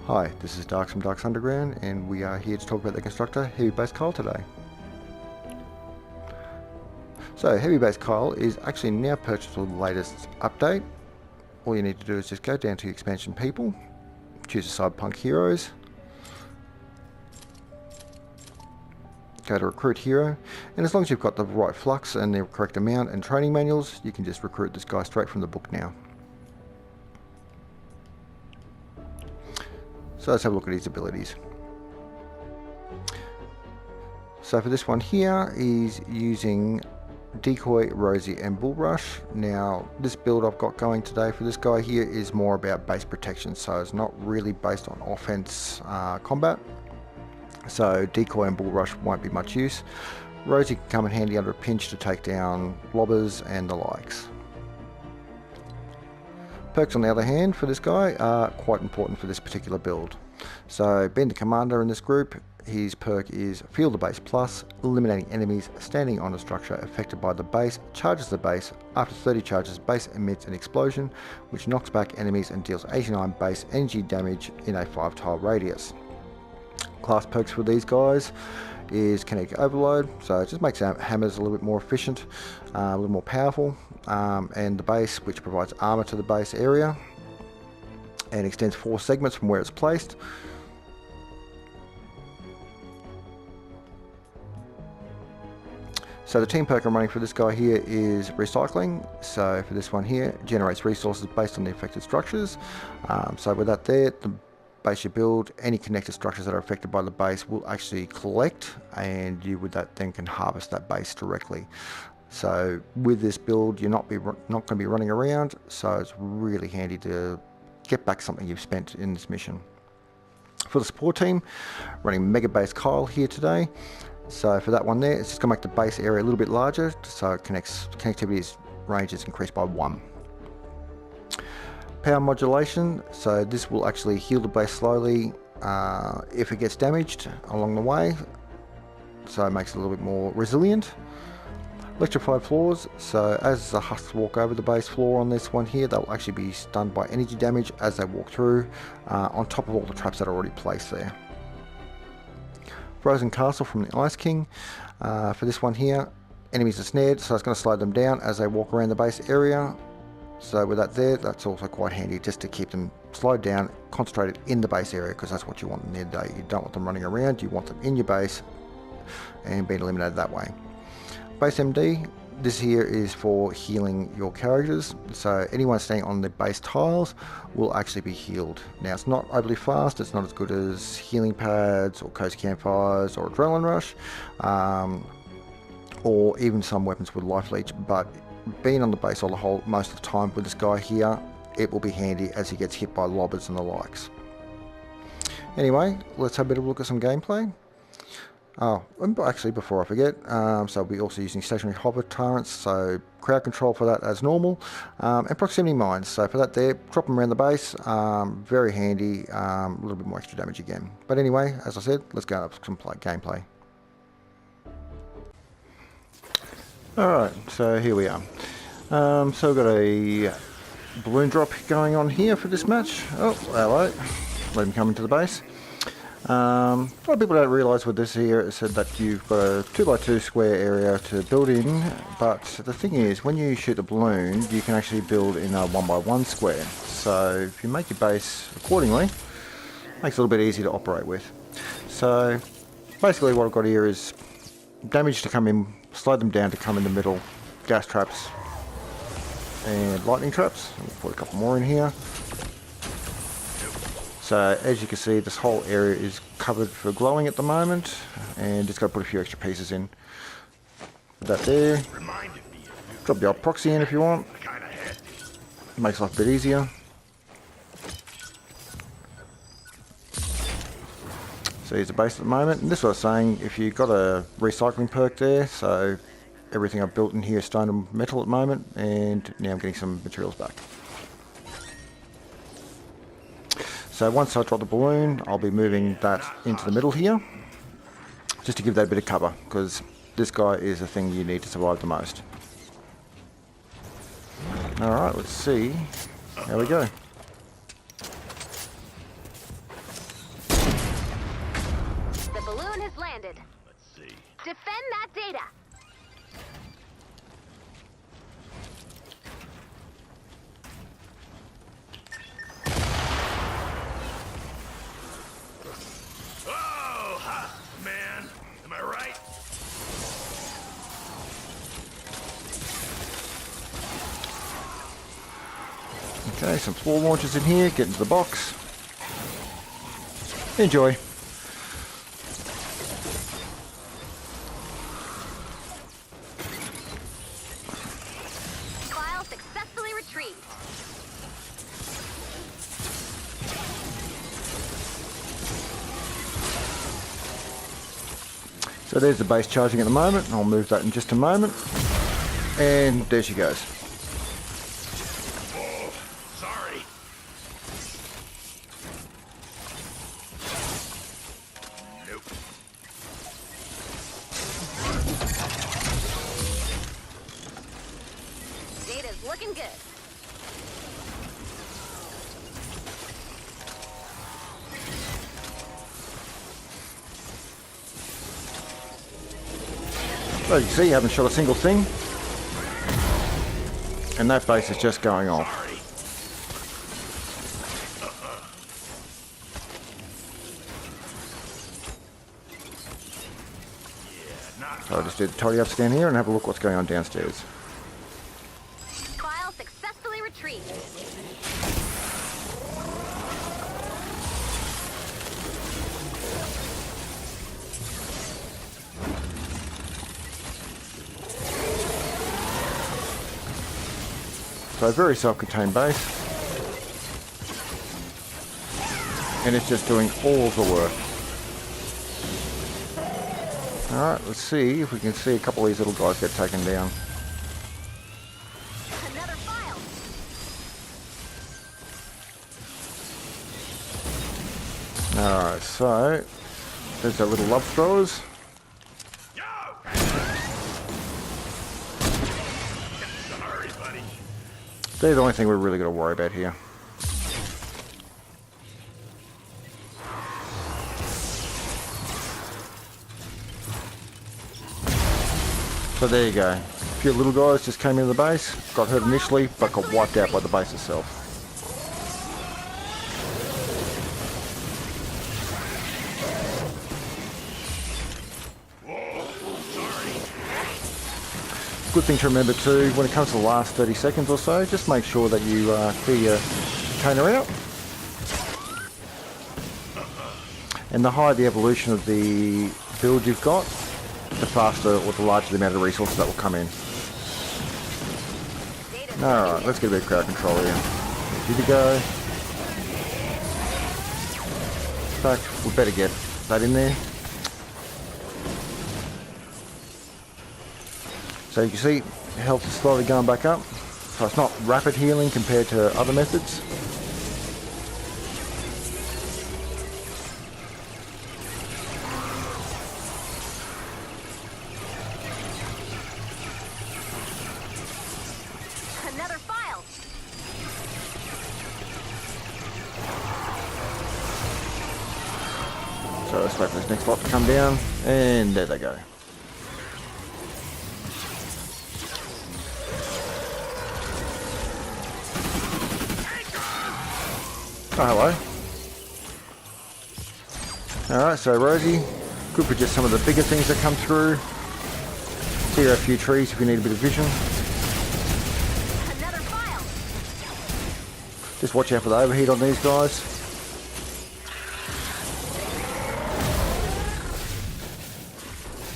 Hi, this is Darks from Darks Underground, and we are here to talk about the constructor Heavy Base Coal today. So Heavy Base Coal is actually now purchased with the latest update. All you need to do is just go down to expansion people, choose the Cyberpunk heroes, go to recruit hero, and as long as you've got the right flux and the correct amount and training manuals, you can just recruit this guy straight from the book now. So let's have a look at his abilities. So for this one here, he's using Decoy, Rosie and Bull Rush. Now this build I've got going today for this guy here is more about base protection, so it's not really based on offense combat. So Decoy and Bull Rush won't be much use. Rosie can come in handy under a pinch to take down lobbers and the likes. Perks on the other hand for this guy are quite important for this particular build. So being the commander in this group, his perk is Feel the Base Plus, eliminating enemies standing on a structure affected by the base, charges the base. After 30 charges, base emits an explosion which knocks back enemies and deals 89 base energy damage in a 5-tile radius. Class perks for these guys is Kinetic Overload, so it just makes our hammers a little bit more efficient, a little more powerful, and the base, which provides armor to the base area and extends 4 segments from where it's placed. So the team perk I'm running for this guy here is Recycling. So for this one here, generates resources based on the affected structures. So with that there, the base you build, any connected structures that are affected by the base will actually collect, and you with that then can harvest that base directly. So with this build, you're not going to be running around, so it's really handy to get back something you've spent in this mission. For the support team, running Mega Base Kyle here today. So for that one there, it's just going to make the base area a little bit larger, so connectivity's range is increased by 1. Power modulation, so this will actually heal the base slowly if it gets damaged along the way, so it makes it a little bit more resilient. Electrified floors, so as the husks walk over the base floor on this one here, they'll actually be stunned by energy damage as they walk through, on top of all the traps that are already placed there. Frozen Castle from the Ice King, for this one here, enemies are snared, so it's going to slow them down as they walk around the base area. So with that there, that's also quite handy just to keep them slowed down, concentrated in the base area, because that's what you want in the day. You don't want them running around, you want them in your base and being eliminated that way. Base MD, this here is for healing your characters, so anyone staying on the base tiles will actually be healed. Now it's not overly fast, it's not as good as healing pads or cozy campfires or adrenaline rush, or even some weapons with life leech, but being on the base all the whole most of the time with this guy here, it will be handy as he gets hit by lobbers and the likes. Anyway, let's have a bit of a look at some gameplay. Oh, and actually before I forget, so we'll be also using stationary hover turrets, so crowd control for that as normal, and proximity mines, so for that there, drop them around the base, very handy, a little bit more extra damage again. But anyway, as I said, let's go up some gameplay. Alright, so here we are. So we've got a balloon drop going on here for this match. Oh, hello. Let him come into the base. A lot of people don't realise with this here, it said that you've got a 2x2 square area to build in, but the thing is, when you shoot a balloon, you can actually build in a 1x1 square. So if you make your base accordingly, it makes it a little bit easier to operate with. So basically what I've got here is damage to come in, slow them down to come in the middle, gas traps and lightning traps. We'll put a couple more in here. So as you can see, this whole area is covered for glowing at the moment, and just got to put a few extra pieces in. Put that there. Drop the old proxy in if you want. Makes life a bit easier. So here's the base at the moment, and this is what I was saying, if you've got a recycling perk there, so everything I've built in here is stone and metal at the moment, and now I'm getting some materials back. So once I drop the balloon, I'll be moving that into the middle here, just to give that a bit of cover, because this guy is the thing you need to survive the most. Alright, let's see how we go. Okay, some floor launchers in here. Get into the box. Enjoy. File successfully retrieved. So there's the base charging at the moment. I'll move that in just a moment. And there she goes. Oh, sorry. Nope. Data's looking good. So you see, you haven't shot a single thing. And that base is just going off. Sorry. Yeah, not So I'll just do the tidy up scan here and have a look what's going on downstairs. File successfully retrieved. So a very self-contained base. And it's just doing all of the work. Alright, let's see if we can see a couple of these little guys get taken down. Another file. Alright, so there's our little love throwers. Yo! Sorry, buddy. They're the only thing we're really going to worry about here. So there you go. A few little guys just came into the base, got hurt initially, but got wiped out by the base itself. Whoa, sorry. Good thing to remember too, when it comes to the last 30 seconds or so, just make sure that you clear your container out. And the higher the evolution of the build you've got, the faster or the larger the amount of resources that will come in. Data's Alright, let's get a bit of crowd control here. Here we go. In fact, we better get that in there. So you can see, health is slowly going back up. So it's not rapid healing compared to other methods. Another file. So let's wait for this next lot to come down. And there they go. Oh, hello. Alright, so Rosie, good for just some of the bigger things that come through. Clear a few trees if you need a bit of vision. Another file. Just watch out for the overheat on these guys.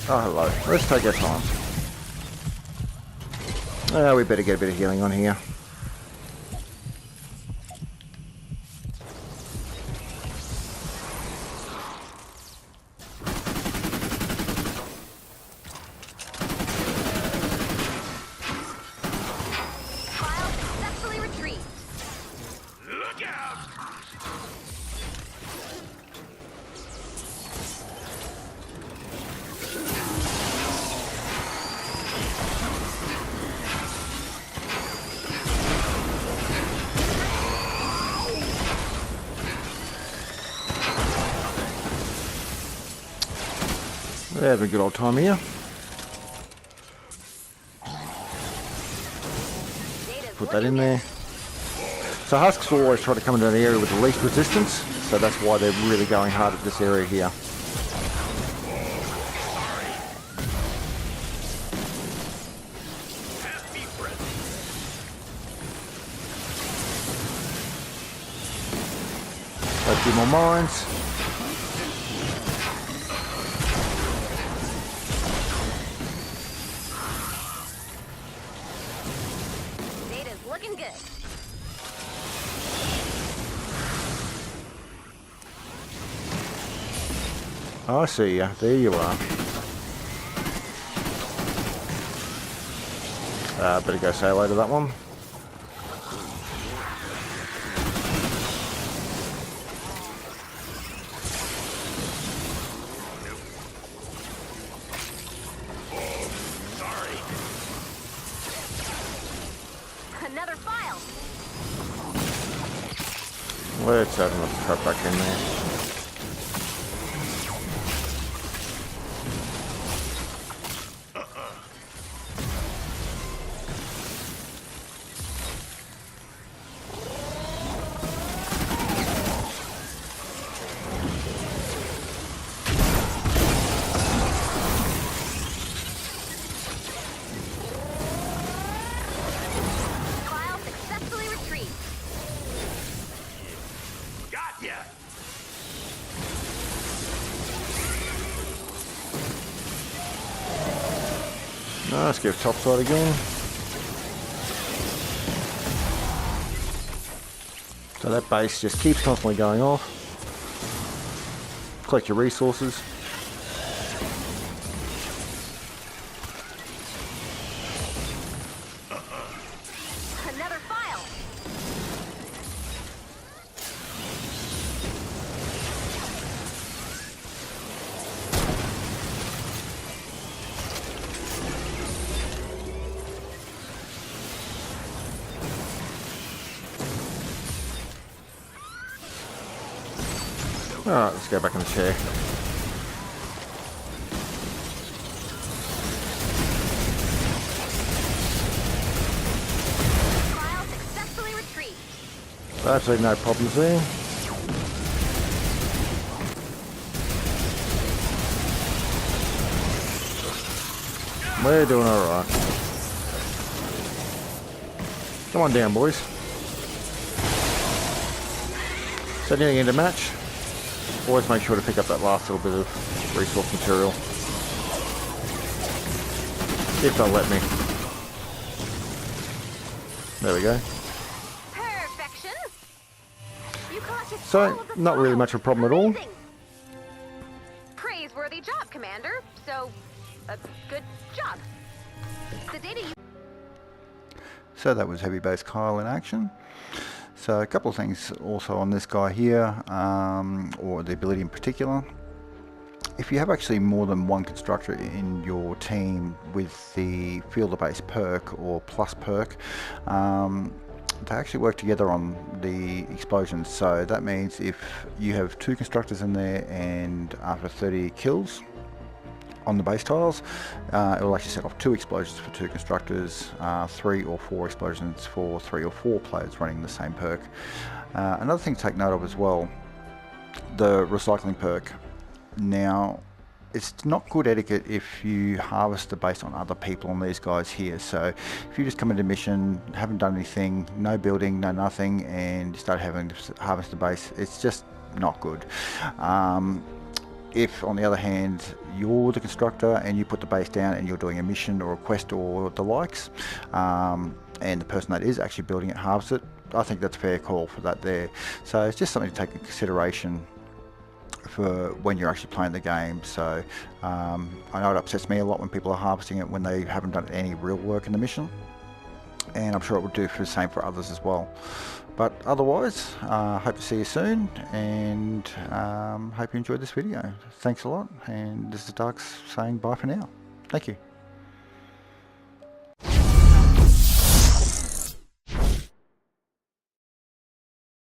Oh, hello. Let's take our time. We better get a bit of healing on here. File successfully retrieved. Look out! We're having a good old time here. Data's Put that looking in good. there. So husks will always try to come into an area with the least resistance, so that's why they're really going hard at this area here. Happy breath. few more mines. Data's looking good. I see ya. There you are. Better go say hello to that one. Sorry. Another file. Let's have another cut back in there. File successfully retrieved. Got ya. Let's give topside again. So that base just keeps constantly going off. Collect your resources. Another file. Alright, let's go back in the chair. File successfully retrieved. Absolutely no problems there. We're doing alright. Come on down, boys. So getting into match, always make sure to pick up that last little bit of resource material. If they'll let me. There we go. Perfection. You collected So, all of the not really files. much of a problem at all. Amazing. Praiseworthy job, Commander. So, a good job. The data you So that was Heavy Base Kyle in action. So a couple of things also on this guy here, or the ability in particular. If you have actually more than one constructor in your team with the fielder-based perk or plus perk, they actually work together on the explosions. So that means if you have two constructors in there and after 30 kills on the base tiles, it will actually set off 2 explosions for 2 constructors, 3 or 4 explosions for 3 or 4 players running the same perk. Another thing to take note of as well, the recycling perk. Now, it's not good etiquette if you harvest the base on other people on these guys here. So if you just come into mission, haven't done anything, no building, no nothing, and you start having to harvest the base, it's just not good. If on the other hand you're the constructor and you put the base down and you're doing a mission or a quest or the likes, and the person that is actually building it harvests it, I think that's a fair call for that there. So it's just something to take into consideration for when you're actually playing the game. So I know it upsets me a lot when people are harvesting it when they haven't done any real work in the mission, and I'm sure it would do for the same for others as well. But otherwise, hope to see you soon, and hope you enjoyed this video. Thanks a lot, and this is Darks saying bye for now. Thank you.